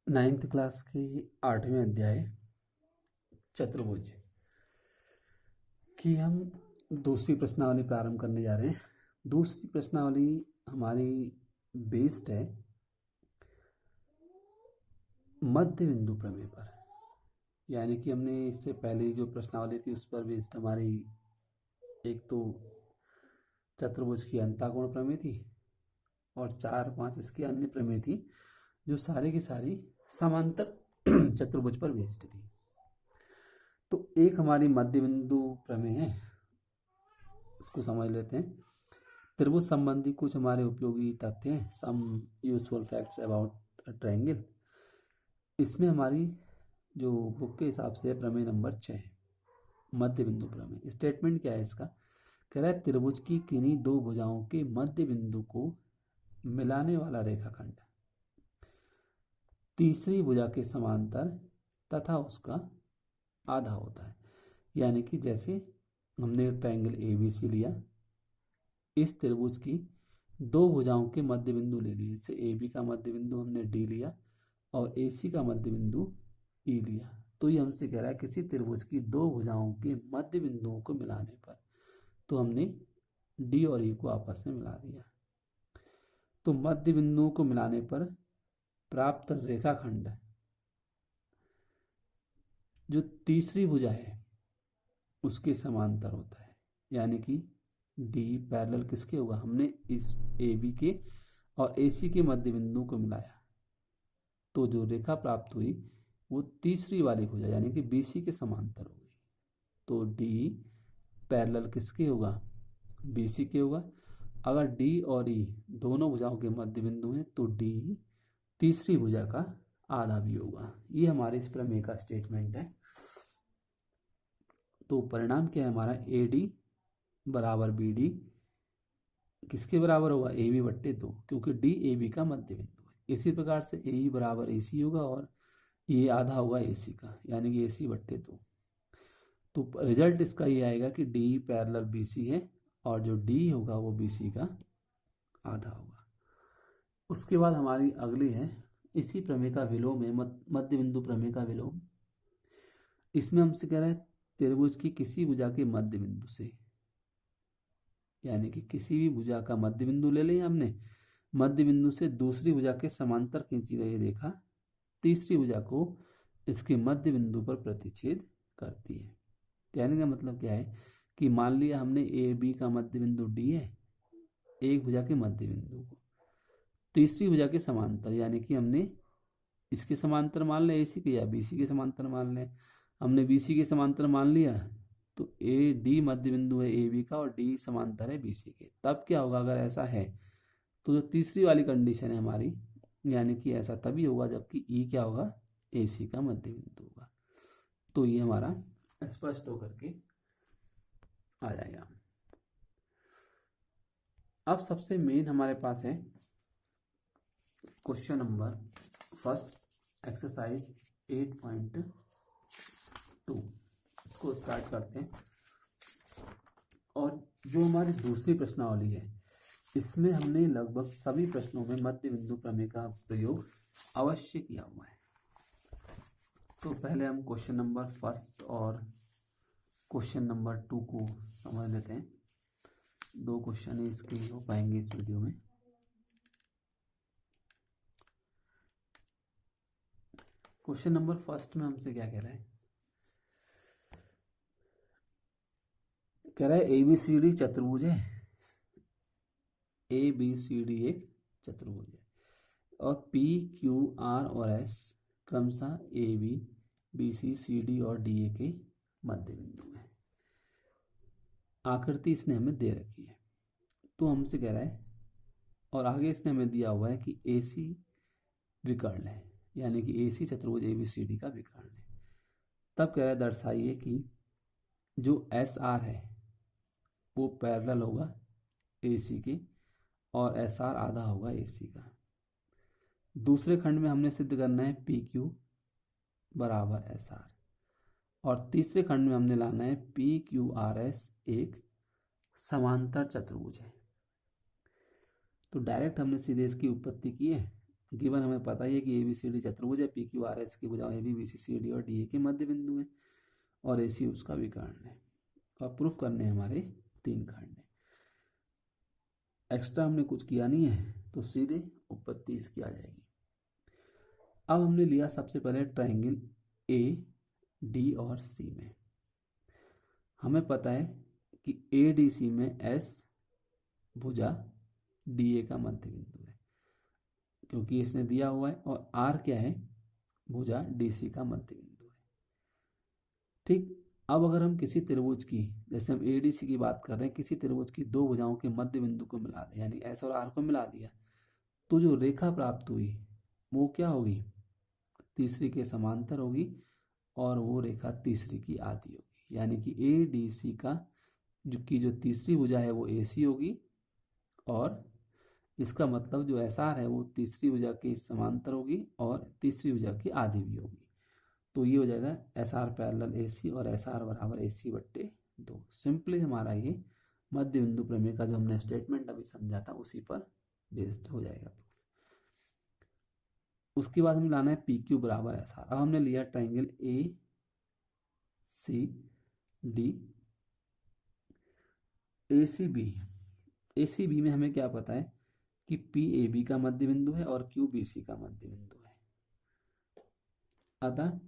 Ninth class के 8वें अध्याय चतुर्भुज की हम दूसरी प्रश्नावली प्रारंभ करने जा रहे हैं। दूसरी प्रश्नावली हमारी बेस्ड है मध्य बिंदु प्रमेय पर, यानी कि हमने इससे पहले जो प्रश्नावली थी उस पर बेस्ड हमारी एक तो चतुर्भुज की अंताकोण प्रमेय थी और 4-5 इसकी अन्य प्रमेय थी जो सारी की सारी समांतर चतुर्भुज पर बेस्ड थी। तो एक हमारी मध्य बिंदु प्रमेय है, इसको समझ लेते हैं। त्रिभुज संबंधी कुछ हमारे उपयोगी तथ्य हैं, some useful facts about a triangle. इसमें हमारी जो बुक के हिसाब से प्रमेय नंबर 6 मध्य बिंदु प्रमेय। स्टेटमेंट क्या है इसका? कह रहा है त्रिभुज की किन्हीं दो भुजाओं के मध्य बिंदु को मिलाने वाला रेखाखंड तीसरी भुजा के समांतर तथा उसका आधा होता है। यानी कि जैसे हमने ट्रायंगल ABC लिया, इस त्रिभुज की दो भुजाओं के मध्य बिंदु ले लिए। जैसे AB का मध्य बिंदु हमने D लिया और AC का मध्य बिंदु E लिया। तो ये हमसे कह रहा है किसी त्रिभुज की दो भुजाओं के मध्य बिंदुओं को मिलाने पर, तो हमने D और E को आपस में मिला दिया। तो मध्य बिंदुओं को मिलाने पर प्राप्त रेखाखंड जो तीसरी भुजा है उसके समांतर होता है। यानी कि D पैरेलल किसके होगा? हमने इस AB के और AC के मध्य बिंदु को मिलाया तो जो रेखा प्राप्त हुई वो तीसरी वाली भुजा यानी कि BC के समांतर हो गई। तो D पैरेलल किसके होगा? BC के होगा। अगर D और E दोनों भुजाओं के मध्य बिंदु हैं तो D तीसरी भुजा का आधा भी होगा। ये हमारे इस प्रमेय का स्टेटमेंट है। तो परिणाम क्या है हमारा? AD बराबर BD किसके बराबर होगा? AB/2, क्योंकि D AB का मध्य बिंदु है। इसी प्रकार से AE बराबर AC होगा और ये आधा होगा AC का, यानी कि AC/2। तो रिजल्ट इसका ये आएगा कि D पैरेलल BC है और जो D होगा वो BC का आधा होगा। उसके बाद हमारी अगली है इसी प्रमेय का विलोम है मध्य बिंदु प्रमेय का विलोम। इसमें हमसे कह रहा है त्रिभुज की किसी भुजा के मध्य बिंदु से, यानी कि किसी भी भुजा का मध्य बिंदु ले लिया हमने, मध्य बिंदु से दूसरी भुजा के समांतर खींची गई रेखा तीसरी भुजा को इसके मध्य बिंदु पर प्रतिच्छेद करती है। कहने का मतलब क्या है कि मान लिया हमने AB का मध्य बिंदु D है, एक भुजा के मध्य बिंदु को तीसरी भुजा के समांतर, यानी कि हमने इसके समांतर मान लें AC के या BC के समांतर मान लें। हमने BC के समांतर मान लिया तो AD मध्य बिंदु है AB का और D समांतर है BC के। तब क्या होगा अगर ऐसा है? तो जो तीसरी वाली कंडीशन है हमारी, यानी कि ऐसा तभी होगा जबकि E क्या होगा? AC का मध्य बिंदु होगा। तो ये हमारा स्पष्ट होकर के आ जाएगा। अब सबसे मेन हमारे पास है क्वेश्चन नंबर फर्स्ट एक्सरसाइज 8.2। इसको स्टार्ट करते हैं। और जो हमारी दूसरी प्रश्नावली है इसमें हमने लगभग सभी प्रश्नों में मध्य बिंदु प्रमेय का प्रयोग अवश्य किया हुआ है। तो पहले हम क्वेश्चन नंबर फर्स्ट और क्वेश्चन नंबर 2 को समझ लेते हैं। 2 क्वेश्चन इसके हो पाएंगे इस वीडियो में। क्वेश्चन नंबर फर्स्ट में हमसे क्या कह रहा है? कह रहा है ABCD चतुर्भुज है। ABCD एक चतुर्भुज है और PQR और S क्रमशः AB BC CD और DA के मध्य बिंदु है। आकृति इसने हमें दे रखी है। तो हमसे कह रहा है और आगे इसने हमें दिया हुआ है कि AC विकर्ण है, यानी कि AC चतुर्भुज ABCD का विकर्ण है। तब कह रहा है दर्शाइए कि जो SR है वो पैरेलल होगा AC के और SR आधा होगा AC का। दूसरे खंड में हमने सिद्ध करना है PQ बराबर SR और तीसरे खंड में हमने लाना है PQRS एक समांतर चतुर्भुज है। तो डायरेक्ट हमने सीधे इसकी उत्पत्ति की है गिवन हमें पता ही है कि ABCD चतुर्भुज है, PQRS की भुजाओं AB BC CD और DA के मध्य बिंदु है और AC उसका विकर्ण है। और प्रूफ करने हमारे 3 खंड है। एक्स्ट्रा हमने कुछ किया नहीं है, तो सीधे उत्पत्ति इसकी आ जाएगी। अब हमने लिया सबसे पहले ट्रायंगल AD और C में। हमें पता है कि ADC में S भुजा DA का मध्य बिंदु है, क्योंकि इसने दिया हुआ है, और R क्या है, भुजा DC का मध्य बिंदु है। ठीक, अब अगर हम किसी त्रिभुज की, जैसे हम ADC की बात कर रहे हैं, किसी त्रिभुज की दो भुजाओं के मध्य बिंदु को मिला दें, यानी S और R को मिला दिया, तो जो रेखा प्राप्त हुई वो क्या होगी, तीसरी के समांतर होगी, और वो रेखा तीसरी की आधी होगी। यानी कि ADC का जो तीसरी भुजा है वो AC होगी, और इसका मतलब जो SR है वो तीसरी भुजा के समांतर होगी और तीसरी भुजा की आधी भी होगी। तो ये हो जाएगा SR पैरेलल AC और SR बराबर AC/2। सिंपली हमारा ये मध्य बिंदु प्रमेय का जो हमने स्टेटमेंट अभी समझा था उसी पर बेस्ड हो जाएगा। उसके बाद हमें लाना है PQ बराबर SR। अब हमने लिया ट्रायंगल ACD, ACB में हमें क्या पता है कि PAB का मध्य बिंदु है और QBC का मध्य बिंदु है। अतः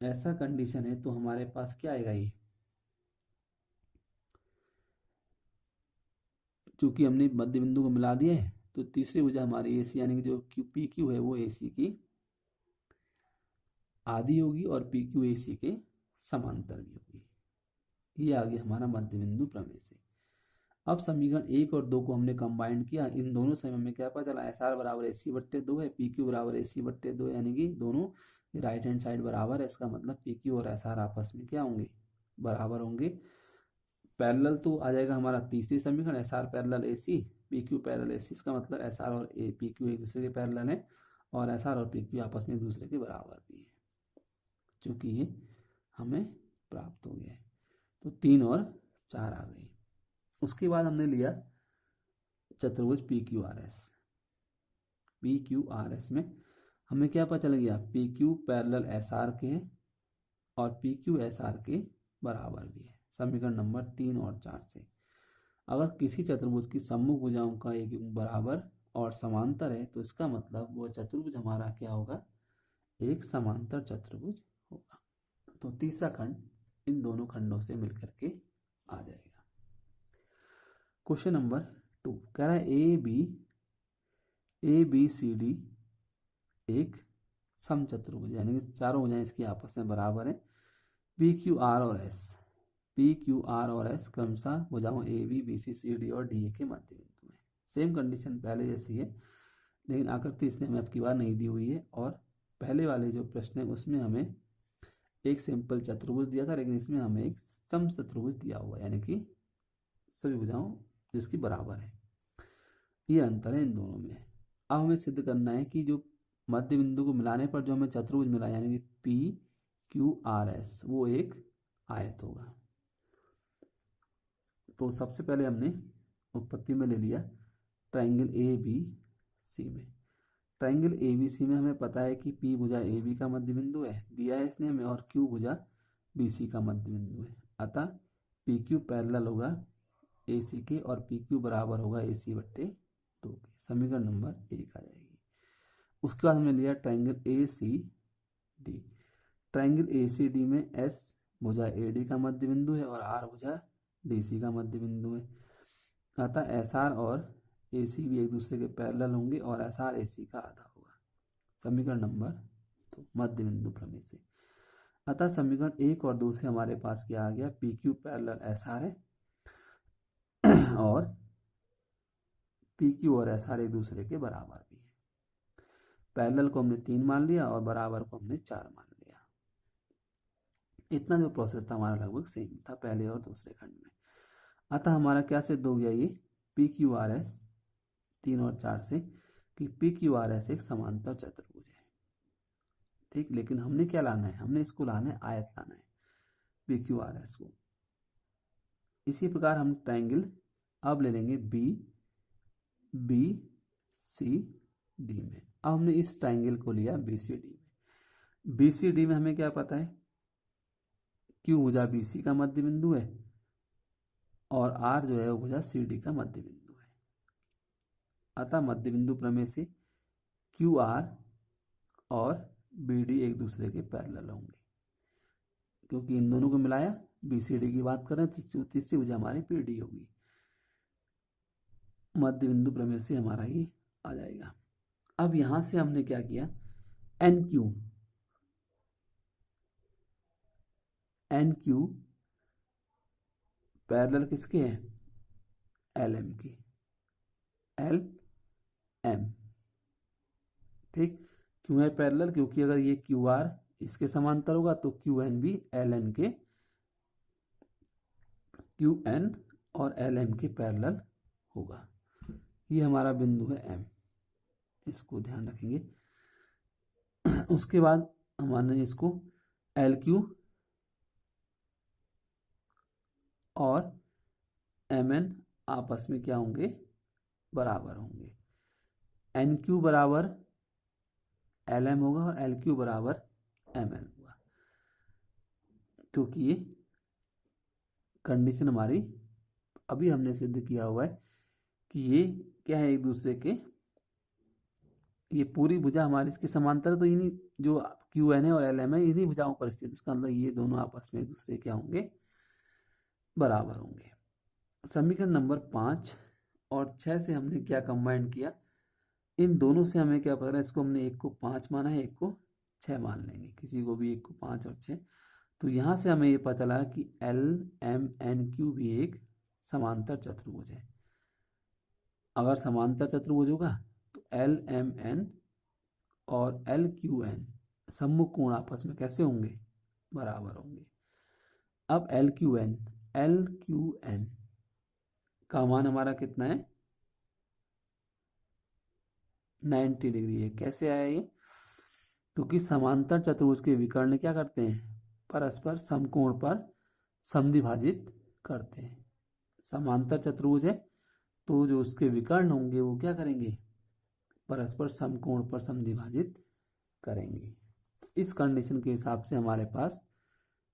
ऐसा कंडीशन है तो हमारे पास क्या आएगा, ये चूंकि हमने मध्य बिंदु को मिला दिया है तो तीसरी भुजा हमारी AC यानी कि जो PQ है वो AC की आधी होगी और PQ AC के समांतर भी होगी। ये आ गया हमारा मध्य बिंदु प्रमेय से। अब समीकरण 1 और 2 को हमने कंबाइंड किया, इन दोनों से हमें क्या पता चला, SR बराबर AC/2 है, PQ बराबर AC/2, यानी कि दोनों राइट हैंड साइड बराबर है। इसका मतलब PQ और SR आपस में क्या होंगे, बराबर होंगे। पैरेलल तो आ जाएगा हमारा तीसरी समीकरण, SR parallel AC, PQ parallel AC। इसका मतलब SR और PQ एक दूसरे के पैरेलल है और SR और PQ आपस में एक दूसरे के बराबर भी है, चूंकि ये हमें प्राप्त हो गया है। तो 3 और 4 आ गई। उसके बाद हमने लिया चतुर्भुज PQRS में हमें क्या पता चल गया, PQ पैरेलल SR के है और PQ SR के बराबर भी है, समीकरण नंबर 3 और 4 से। अगर किसी चतुर्भुज की सम्मुख भुजाओं का एक बराबर और समांतर है तो इसका मतलब वो चतुर्भुज हमारा क्या होगा, एक समांतर चतुर्भुज होगा। तो तीसरा खंड इन दोनों खंडों से मिलकर के आ जाएगा। क्वेश्चन नंबर 2 कह रहा है ABCD एक समचतुर्भुज, यानी कि चारों भुजाएं इसकी आपस में बराबर है। PQR और S क्रमशः भुजाओं AB BC CD और DA के मध्य बिंदु है। सेम कंडीशन पहले जैसी है, लेकिन आकृति इसने हमें अब की बार नहीं दी हुई है, और पहले वाले जो प्रश्न है उसमें हमें एक सिंपल चतुर्भुज दिया था, लेकिन इसमें हमें एक समचतुर्भुज दिया हुआ है, यानी कि सभी भुजाओं जिसकी बराबर है। ये अंतर है इन दोनों में। अब हमें सिद्ध करना है कि जो मध्य बिंदु को मिलाने पर जो हमें चतुर्भुज मिला, यानी कि PQRS, वो एक आयत होगा। तो सबसे पहले हमने उत्पत्ति में ले लिया ट्रायंगल ABC में। ट्रायंगल ABC में हमें पता है कि P भुजा AB का मध्य बिंदु है, दिया है इसने हमें, और Q भुजा BC का मध्य बिंदु है। अतः PQ पैरेलल होगा AC के और PQ बराबर होगा AC/2 के। समीकरण नंबर 1 आ जाएगी। उसके बाद हमने लिया ट्रायंगल ACD। ट्रायंगल ACD में S भुजा AD का मध्य बिंदु है और R भुजा DC का मध्य बिंदु है। अतः SR और AC भी एक दूसरे के पैरेलल होंगे और SR AC का आधा होगा। समीकरण नंबर 2 मध्य बिंदु प्रमेय से। अतः समीकरण 1 और 2 से हमारे पास क्या आ गया, PQ पैरेलल SR है और PQ और SR एक दूसरे के बराबर भी है। पैरेलल को हमने 3 मान लिया और बराबर को हमने 4 मान लिया। इतना जो प्रोसेस था हमारा लगभग सेम था पहले और दूसरे खंड में। अतः हमारा क्या सिद्ध हो गया, ये PQRS 3 और 4 से कि PQRS एक समांतर चतुर्भुज है। ठीक, लेकिन हमने क्या लाना है, हमने इसको लाना है आयत लाना है PQRS को। इसी प्रकार हम ट्रायंगल अब ले लेंगे BCD में। अब हमने इस ट्राइंगल को लिया BCD में। BCD में हमें क्या पता है, Q भुजा BC का मध्य बिंदु है और R जो है वो भुजा CD का मध्य बिंदु है। अतः मध्य बिंदु प्रमेय से QR और BD एक दूसरे के पैरेलल होंगे, क्योंकि इन दोनों को मिलाया BCD की बात करें तो तीसरी भुजा हमारी PD होगी। मध्य बिंदु प्रमेय से हमारा ये आ जाएगा। अब यहां से हमने क्या किया, NQ पैरेलल किसके हैं, LM के, LM। ठीक, क्यों है पैरेलल, क्योंकि अगर ये QR इसके समांतर होगा तो QN भी LN के, QN और LM के पैरेलल होगा। ये हमारा बिंदु है M, इसको ध्यान रखेंगे। उसके बाद हमारे इसको LQ और MN आपस में क्या होंगे, बराबर होंगे। NQ बराबर LM होगा और LQ बराबर MN होगा, क्योंकि ये कंडीशन हमारी अभी हमने सिद्ध किया हुआ है कि ये क्या है, एक दूसरे के, ये पूरी भुजा हमारी इसके समांतर, तो इन्हीं जो QN है और LM है इन्हीं भुजाओं पर स्थित, इसका मतलब ये दोनों आपस में एक दूसरे क्या होंगे, बराबर होंगे। समीकरण नंबर 5 और 6 से हमने क्या कंबाइन किया, इन दोनों से हमें क्या पता है, इसको हमने एक को 5 माना है, एक को 6 मान लेंगे, किसी को भी एक को 5 और 6। तो यहाँ से हमें ये पता चला कि LMNQ भी एक समांतर चतुर्भुज है। अगर समांतर चतुर्भुज होगा तो LMN और LQN सम्मुख कोण आपस में कैसे होंगे, बराबर होंगे। अब LQN का मान हमारा कितना है, 90 डिग्री है। कैसे आया ये, क्योंकि समांतर चतुर्भुज के विकर्ण क्या करते हैं, परस्पर समकोण पर समद्विभाजित करते हैं। समांतर चतुर्भुज है तो जो उसके विकर्ण होंगे वो क्या करेंगे, परस्पर समकोण पर समद्विभाजित करेंगे। इस कंडीशन के हिसाब से हमारे पास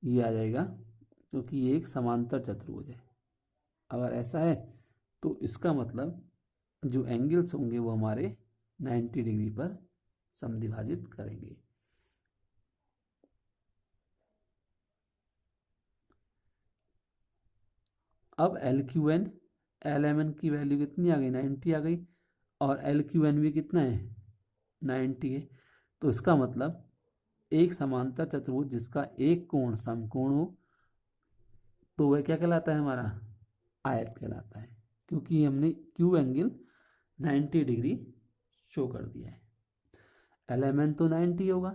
ये आ जाएगा, क्योंकि ये एक समांतर चतुर्भुज है। अगर ऐसा है तो इसका मतलब जो एंगल्स होंगे वो हमारे 90 डिग्री पर समद्विभाजित करेंगे। अब LQN LMN की वैल्यू कितनी आ गई, 90 आ गई, और LQN भी कितना है, 90 है। तो इसका मतलब एक समांतर चतुर्भुज जिसका एक कोण समकोण हो तो वह क्या कहलाता है, हमारा आयत कहलाता है, क्योंकि हमने Q एंगल 90 डिग्री शो कर दिया है। LMN तो 90 होगा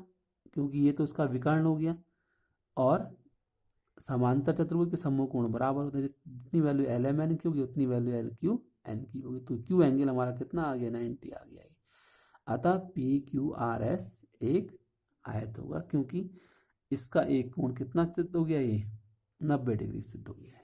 क्योंकि ये तो उसका विकर्ण हो गया, और समांतर चतुर्भुज के सम्मुख कोण बराबर होते हैं। जितनी वैल्यू LMN की होगी उतनी वैल्यू LQN की होगी, तो Q एंगल हमारा कितना आ गया, 90 आ गया है। अतः PQRS एक आयत होगा, क्योंकि इसका एक कोण कितना सिद्ध हो गया, ये 90 डिग्री सिद्ध हो गया है।